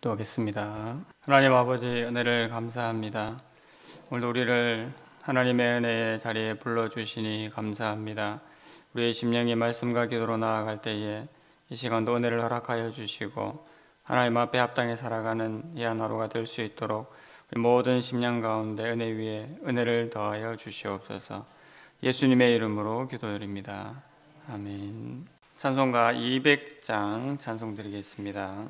기도하겠습니다. 하나님 아버지, 은혜를 감사합니다. 오늘도 우리를 하나님의 은혜의 자리에 불러주시니 감사합니다. 우리의 심령이 말씀과 기도로 나아갈 때에 이 시간도 은혜를 허락하여 주시고 하나님 앞에 합당히 살아가는 이 한 하루가 될 수 있도록 우리 모든 심령 가운데 은혜 위에 은혜를 더하여 주시옵소서. 예수님의 이름으로 기도드립니다. 아멘. 찬송가 200장 찬송 드리겠습니다.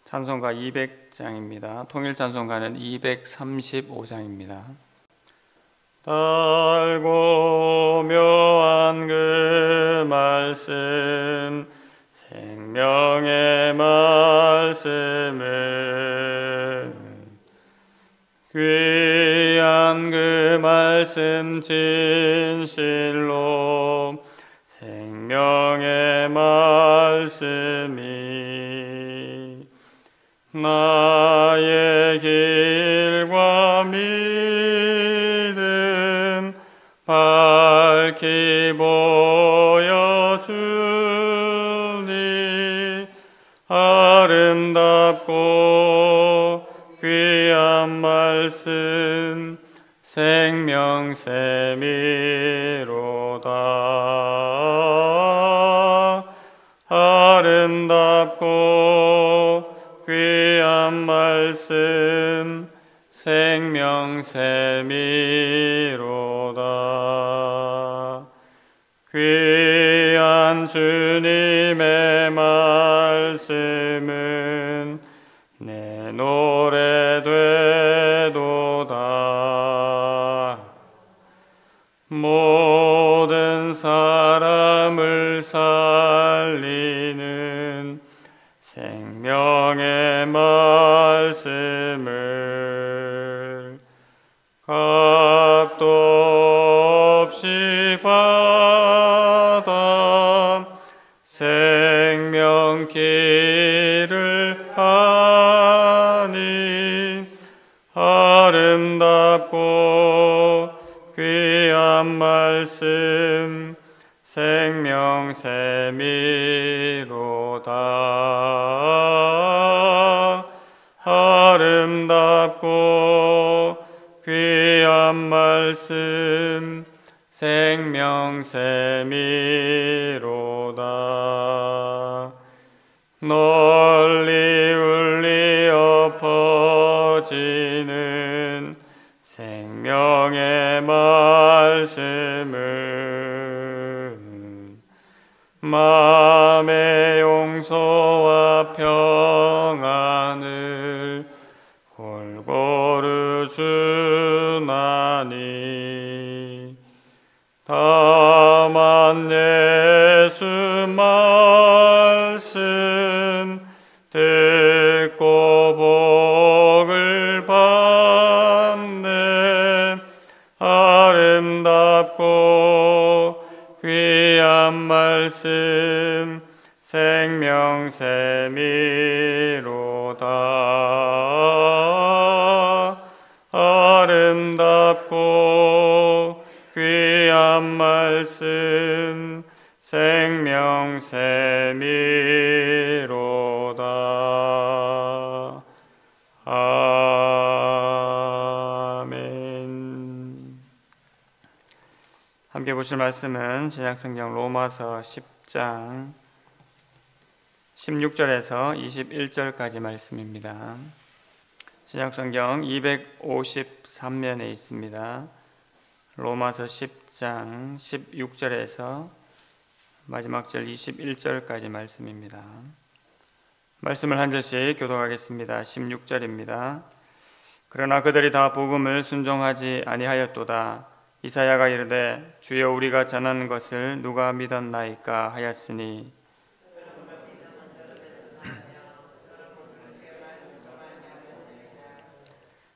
찬송가 200장입니다. 통일 찬송가는 235장입니다. 달고 묘한 그 말씀, 생명의 말씀을, 귀한 그 말씀 진실로 생명의 말씀이 나의 길과 믿음 밝히 보여주니 아름답고 귀한 말씀 생명샘이로다. 아름답고 귀한 말씀 생명샘이로다. 귀한 주님의 말씀은 내 노래 되도다. 모든 사람을 살리는 생명의 말씀을 값도 없이 받아 생명길을 하니 아름답고 귀한 말씀 생명샘이로다. 아름답고 귀한 말씀 생명샘이로다. 널리 울리어 퍼지는 생명의 말씀은 마음의 용서와 평안을 골고루 주나니 다만 예수 말씀 듣고 복을 받네. 아름답고 귀한 말씀 생명샘이로다. 아름답고 귀한 말씀 생명샘이로다. 아멘. 함께 보실 말씀은 신약성경 로마서 10장 16절에서 21절까지 말씀입니다. 신약성경 253면에 있습니다. 로마서 10장 16절에서 마지막 절 21절까지 말씀입니다. 말씀을 한 절씩 교독하겠습니다. 16절입니다. 그러나 그들이 다 복음을 순종하지 아니하였도다. 이사야가 이르되 주여 우리가 전하는 것을 누가 믿었나이까 하였으니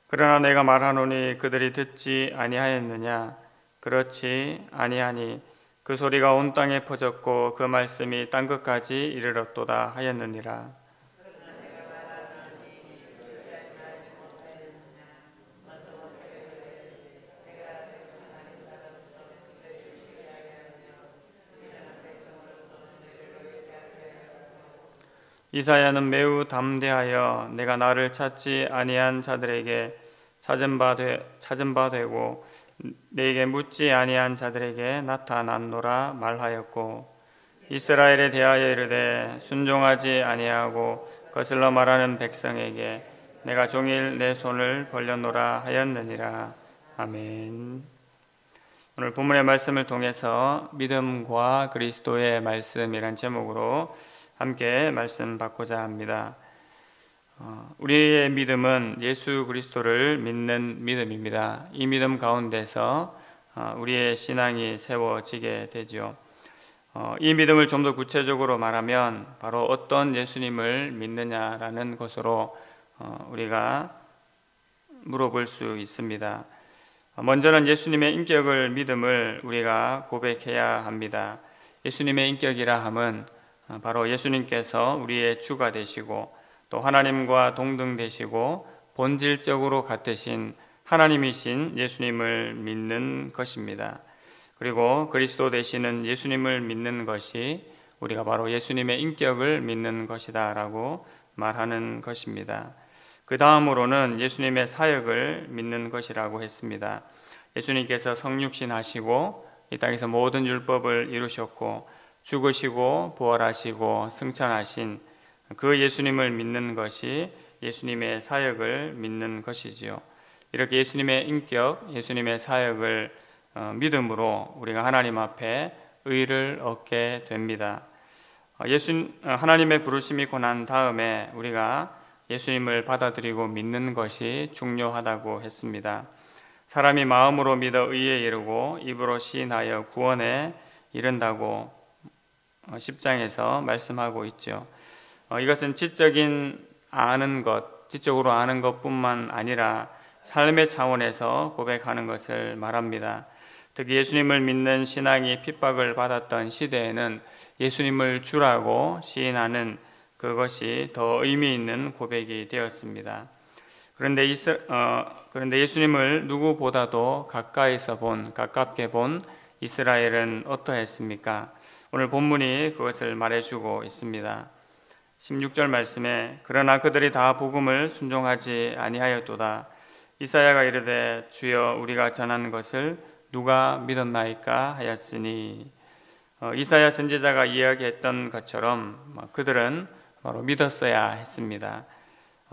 그러나 내가 말하노니 그들이 듣지 아니하였느냐. 그렇지 아니하니 그 소리가 온 땅에 퍼졌고 그 말씀이 땅끝까지 이르렀도다 하였느니라. 이사야는 매우 담대하여 내가 나를 찾지 아니한 자들에게 찾은 바 되고 내게 묻지 아니한 자들에게 나타났노라 말하였고, 이스라엘에 대하여 이르되 순종하지 아니하고 거슬러 말하는 백성에게 내가 종일 내 손을 벌렸노라 하였느니라. 아멘. 오늘 본문의 말씀을 통해서 믿음과 그리스도의 말씀이란 제목으로 함께 말씀 받고자 합니다. 우리의 믿음은 예수 그리스도를 믿는 믿음입니다. 이 믿음 가운데서 우리의 신앙이 세워지게 되죠. 이 믿음을 좀 더 구체적으로 말하면 바로 어떤 예수님을 믿느냐라는 것으로 우리가 물어볼 수 있습니다. 먼저는 예수님의 인격을 믿음을 우리가 고백해야 합니다. 예수님의 인격이라 함은 바로 예수님께서 우리의 주가 되시고 또 하나님과 동등되시고 본질적으로 같으신 하나님이신 예수님을 믿는 것입니다. 그리고 그리스도 되시는 예수님을 믿는 것이 우리가 바로 예수님의 인격을 믿는 것이다 라고 말하는 것입니다. 그 다음으로는 예수님의 사역을 믿는 것이라고 했습니다. 예수님께서 성육신 하시고 이 땅에서 모든 율법을 이루셨고 죽으시고 부활하시고 승천하신 그 예수님을 믿는 것이 예수님의 사역을 믿는 것이지요. 이렇게 예수님의 인격, 예수님의 사역을 믿음으로 우리가 하나님 앞에 의를 얻게 됩니다. 하나님의 부르심이 있고 난 다음에 우리가 예수님을 받아들이고 믿는 것이 중요하다고 했습니다. 사람이 마음으로 믿어 의에 이르고 입으로 시인하여 구원에 이른다고 10장에서 말씀하고 있죠. 이것은 지적으로 아는 것뿐만 아니라 삶의 차원에서 고백하는 것을 말합니다. 특히 예수님을 믿는 신앙이 핍박을 받았던 시대에는 예수님을 주라고 시인하는 그것이 더 의미 있는 고백이 되었습니다. 그런데 예수님을 누구보다도 가깝게 본 이스라엘은 어떠했습니까? 오늘 본문이 그것을 말해주고 있습니다. 16절 말씀에 그러나 그들이 다 복음을 순종하지 아니하였도다. 이사야가 이르되 주여 우리가 전한 것을 누가 믿었나이까 하였으니, 이사야 선지자가 이야기했던 것처럼 그들은 바로 믿었어야 했습니다.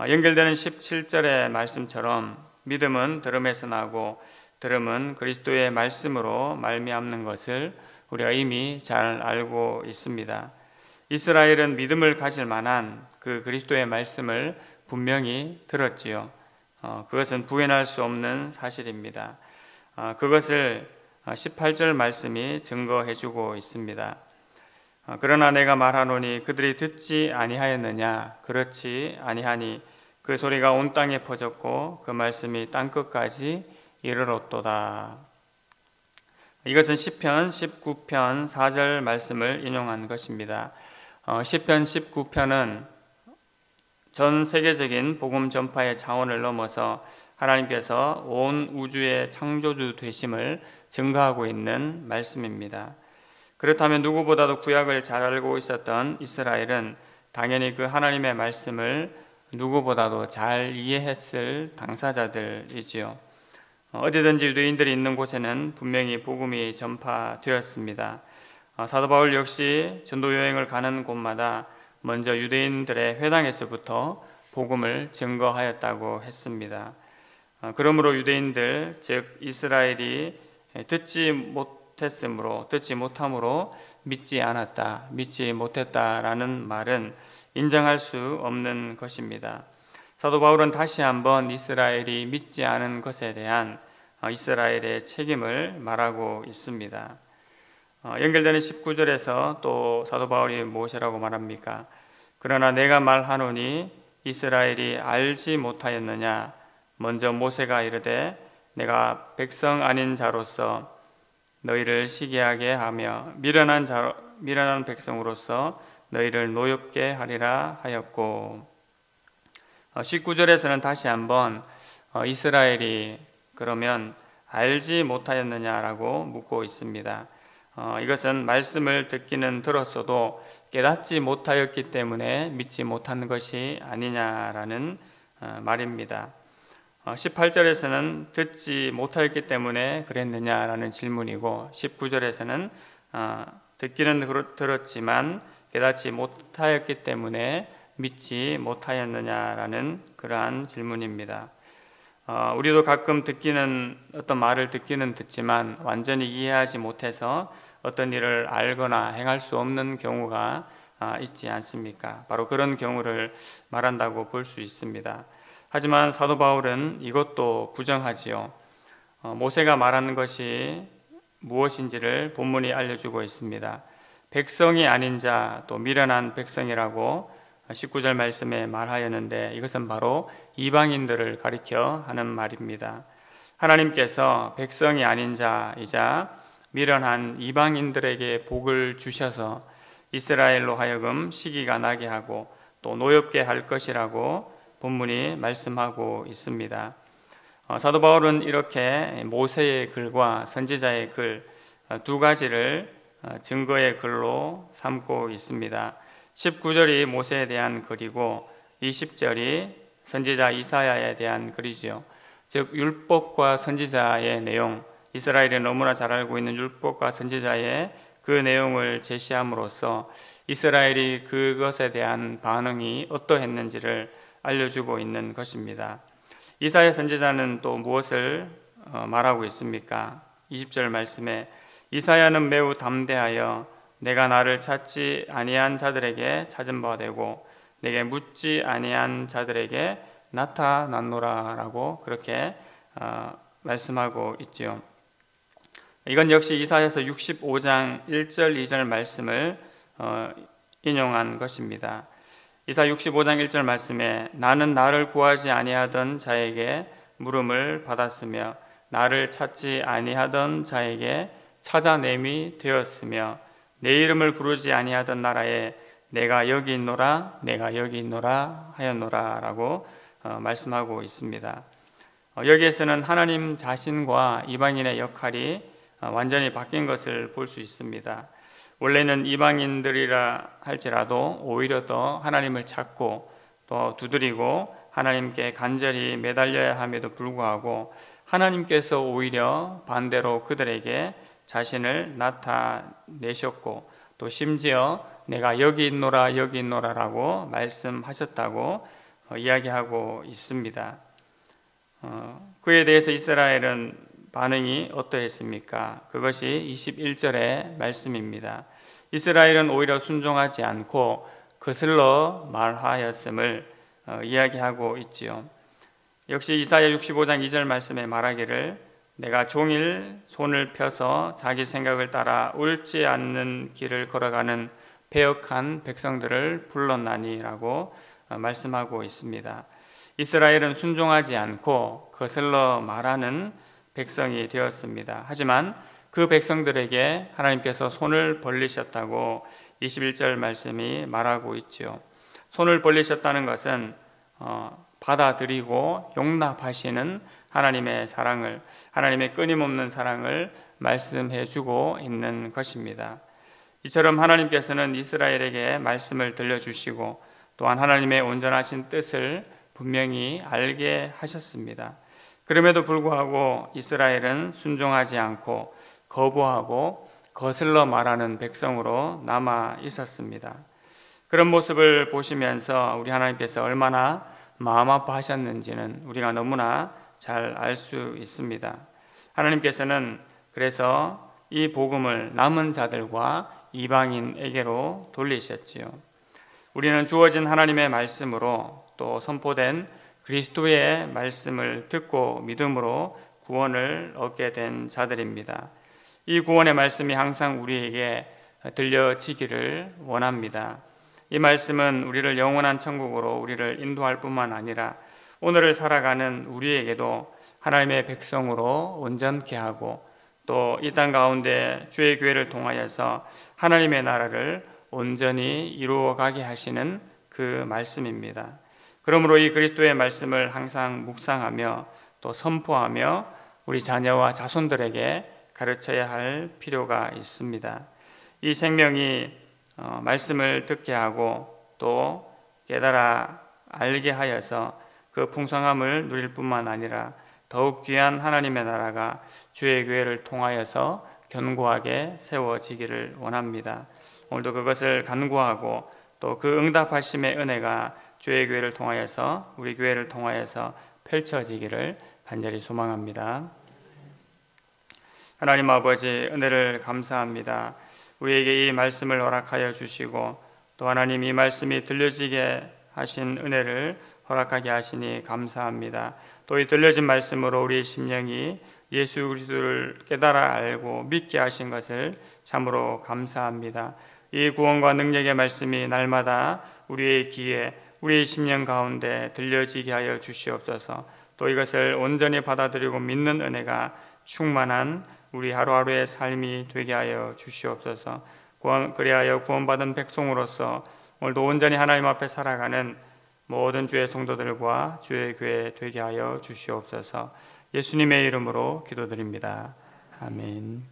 연결되는 17절의 말씀처럼 믿음은 들음에서 나고 들음은 그리스도의 말씀으로 말미암는 것을 우리가 이미 잘 알고 있습니다. 이스라엘은 믿음을 가질 만한 그 그리스도의 말씀을 분명히 들었지요. 그것은 부인할 수 없는 사실입니다. 그것을 18절 말씀이 증거해 주고 있습니다. 그러나 내가 말하노니 그들이 듣지 아니하였느냐? 그렇지 아니하니 그 소리가 온 땅에 퍼졌고 그 말씀이 땅끝까지 이르렀도다. 이것은 시편 19편 4절 말씀을 인용한 것입니다. 시편 19편은 전 세계적인 복음 전파의 차원을 넘어서 하나님께서 온 우주의 창조주 되심을 증거하고 있는 말씀입니다. 그렇다면 누구보다도 구약을 잘 알고 있었던 이스라엘은 당연히 그 하나님의 말씀을 누구보다도 잘 이해했을 당사자들이지요. 어디든지 유대인들이 있는 곳에는 분명히 복음이 전파되었습니다. 사도 바울 역시 전도 여행을 가는 곳마다 먼저 유대인들의 회당에서부터 복음을 증거하였다고 했습니다. 그러므로 유대인들, 즉 이스라엘이 듣지 못함으로 믿지 못했다라는 말은 인정할 수 없는 것입니다. 사도 바울은 다시 한번 이스라엘이 믿지 않은 것에 대한 이스라엘의 책임을 말하고 있습니다. 연결되는 19절에서 또 사도 바울이 무엇이라고 말합니까? 그러나 내가 말하노니 이스라엘이 알지 못하였느냐? 먼저 모세가 이르되 내가 백성 아닌 자로서 너희를 시기하게 하며 미련한 백성으로서 너희를 노엽게 하리라 하였고, 19절에서는 다시 한번 이스라엘이 그러면 알지 못하였느냐라고 묻고 있습니다. 이것은 말씀을 듣기는 들었어도 깨닫지 못하였기 때문에 믿지 못한 것이 아니냐라는 말입니다. 18절에서는 듣지 못하였기 때문에 그랬느냐라는 질문이고 19절에서는 듣기는 들었지만 깨닫지 못하였기 때문에 믿지 못하였느냐라는 그러한 질문입니다. 우리도 가끔 어떤 말을 듣기는 듣지만 완전히 이해하지 못해서 어떤 일을 알거나 행할 수 없는 경우가 있지 않습니까? 바로 그런 경우를 말한다고 볼 수 있습니다. 하지만 사도 바울은 이것도 부정하지요. 모세가 말하는 것이 무엇인지를 본문이 알려주고 있습니다. 백성이 아닌 자, 또 미련한 백성이라고 19절 말씀에 말하였는데 이것은 바로 이방인들을 가리켜 하는 말입니다. 하나님께서 백성이 아닌 자이자 미련한 이방인들에게 복을 주셔서 이스라엘로 하여금 시기가 나게 하고 또 노엽게 할 것이라고 본문이 말씀하고 있습니다. 사도 바울은 이렇게 모세의 글과 선지자의 글 두 가지를 증거의 글로 삼고 있습니다. 19절이 모세에 대한 글이고 20절이 선지자 이사야에 대한 글이지요. 즉 율법과 선지자의 내용, 이스라엘이 너무나 잘 알고 있는 율법과 선지자의 그 내용을 제시함으로써 이스라엘이 그것에 대한 반응이 어떠했는지를 알려주고 있는 것입니다. 이사야 선지자는 또 무엇을 말하고 있습니까? 20절 말씀에 이사야는 매우 담대하여 내가 나를 찾지 아니한 자들에게 찾은 바 되고 내게 묻지 아니한 자들에게 나타났노라 라고 그렇게 말씀하고 있지요. 이건 역시 이사야서 65장 1절 2절 말씀을 인용한 것입니다. 이사 65장 1절 말씀에 나는 나를 구하지 아니하던 자에게 물음을 받았으며 나를 찾지 아니하던 자에게 찾아냄이 되었으며 내 이름을 부르지 아니하던 나라에 내가 여기 있노라 내가 여기 있노라 하였노라 라고 말씀하고 있습니다. 여기에서는 하나님 자신과 이방인의 역할이 완전히 바뀐 것을 볼 수 있습니다. 원래는 이방인들이라 할지라도 오히려 더 하나님을 찾고 또 두드리고 하나님께 간절히 매달려야 함에도 불구하고 하나님께서 오히려 반대로 그들에게 자신을 나타내셨고 또 심지어 내가 여기 있노라 여기 있노라라고 말씀하셨다고 이야기하고 있습니다. 그에 대해서 이스라엘은 반응이 어떠했습니까? 그것이 21절의 말씀입니다. 이스라엘은 오히려 순종하지 않고 거슬러 말하였음을 이야기하고 있지요. 역시 이사야 65장 2절 말씀에 말하기를 내가 종일 손을 펴서 자기 생각을 따라 옳지 않는 길을 걸어가는 패역한 백성들을 불렀나니라고 말씀하고 있습니다. 이스라엘은 순종하지 않고 거슬러 말하는 백성이 되었습니다. 하지만 그 백성들에게 하나님께서 손을 벌리셨다고 21절 말씀이 말하고 있지요. 손을 벌리셨다는 것은 받아들이고 용납하시는 하나님의 사랑을, 하나님의 끊임없는 사랑을 말씀해 주고 있는 것입니다. 이처럼 하나님께서는 이스라엘에게 말씀을 들려주시고 또한 하나님의 온전하신 뜻을 분명히 알게 하셨습니다. 그럼에도 불구하고 이스라엘은 순종하지 않고 거부하고 거슬러 말하는 백성으로 남아 있었습니다. 그런 모습을 보시면서 우리 하나님께서 얼마나 마음 아파하셨는지는 우리가 너무나 잘 알 수 있습니다. 하나님께서는 그래서 이 복음을 남은 자들과 이방인에게로 돌리셨지요. 우리는 주어진 하나님의 말씀으로 또 선포된 그리스도의 말씀을 듣고 믿음으로 구원을 얻게 된 자들입니다. 이 구원의 말씀이 항상 우리에게 들려지기를 원합니다. 이 말씀은 우리를 영원한 천국으로 우리를 인도할 뿐만 아니라 오늘을 살아가는 우리에게도 하나님의 백성으로 온전케 하고 또 이 땅 가운데 주의 교회를 통하여서 하나님의 나라를 온전히 이루어가게 하시는 그 말씀입니다. 그러므로 이 그리스도의 말씀을 항상 묵상하며 또 선포하며 우리 자녀와 자손들에게 가르쳐야 할 필요가 있습니다. 이 생명이 말씀을 듣게 하고 또 깨달아 알게 하여서 그 풍성함을 누릴 뿐만 아니라 더욱 귀한 하나님의 나라가 주의 교회를 통하여서 견고하게 세워지기를 원합니다. 오늘도 그것을 간구하고 또 그 응답하심의 은혜가 주의 교회를 통하여서 우리 교회를 통하여서 펼쳐지기를 간절히 소망합니다. 하나님 아버지, 은혜를 감사합니다. 우리에게 이 말씀을 허락하여 주시고 또 하나님 이 말씀이 들려지게 하신 은혜를 허락하게 하시니 감사합니다. 또 이 들려진 말씀으로 우리의 심령이 예수 그리스도를 깨달아 알고 믿게 하신 것을 참으로 감사합니다. 이 구원과 능력의 말씀이 날마다 우리의 귀에 우리의 심령 가운데 들려지게 하여 주시옵소서. 또 이것을 온전히 받아들이고 믿는 은혜가 충만한 우리 하루하루의 삶이 되게 하여 주시옵소서. 그리하여 구원받은 백성으로서 오늘도 온전히 하나님 앞에 살아가는 모든 주의 성도들과 주의 교회 되게 하여 주시옵소서. 예수님의 이름으로 기도드립니다. 아멘.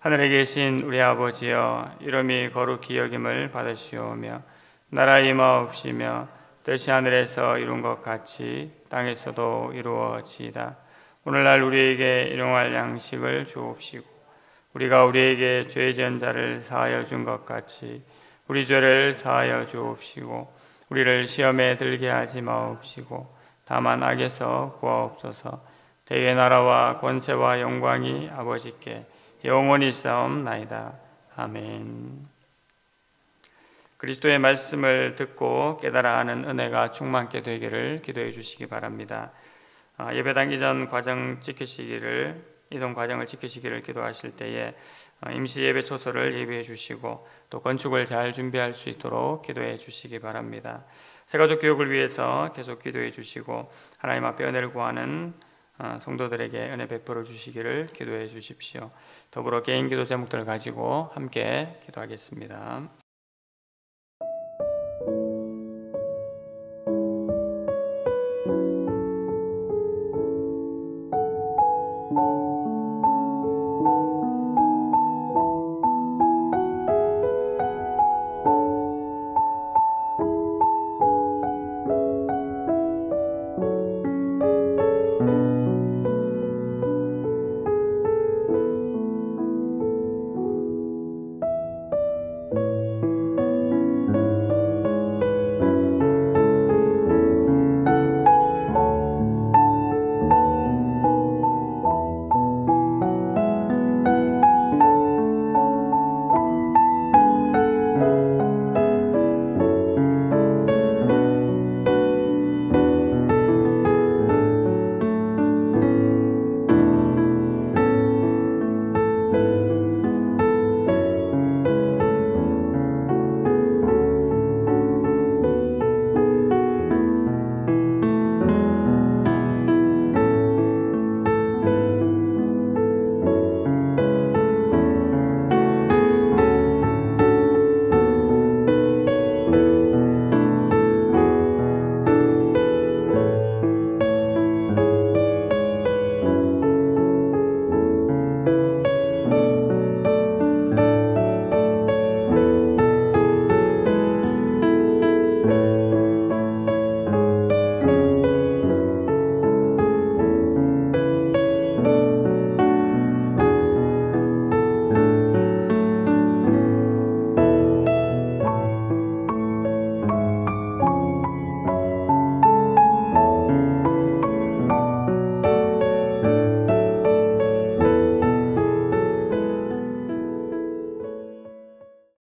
하늘에 계신 우리 아버지여, 이름이 거룩히 여김을 받으시오며 나라 임하옵시며 뜻이 하늘에서 이룬 것 같이 땅에서도 이루어지이다. 오늘날 우리에게 일용할 양식을 주옵시고 우리가 우리에게 죄 지은 자를 사하여 준 것 같이 우리 죄를 사하여 주옵시고 우리를 시험에 들게 하지 마옵시고 다만 악에서 구하옵소서. 대의 나라와 권세와 영광이 아버지께 영원히 싸움나이다. 아멘. 그리스도의 말씀을 듣고 깨달아 아는 은혜가 충만케 되기를 기도해 주시기 바랍니다. 예배당 이전 과정 지키시기를, 이동 과정을 지키시기를 기도하실 때에 임시 예배 초소를 예비해 주시고 또 건축을 잘 준비할 수 있도록 기도해 주시기 바랍니다. 새가족 교육을 위해서 계속 기도해 주시고 하나님 앞에 은혜를 구하는 성도들에게 은혜 베풀어 주시기를 기도해 주십시오. 더불어 개인 기도 제목들을 가지고 함께 기도하겠습니다.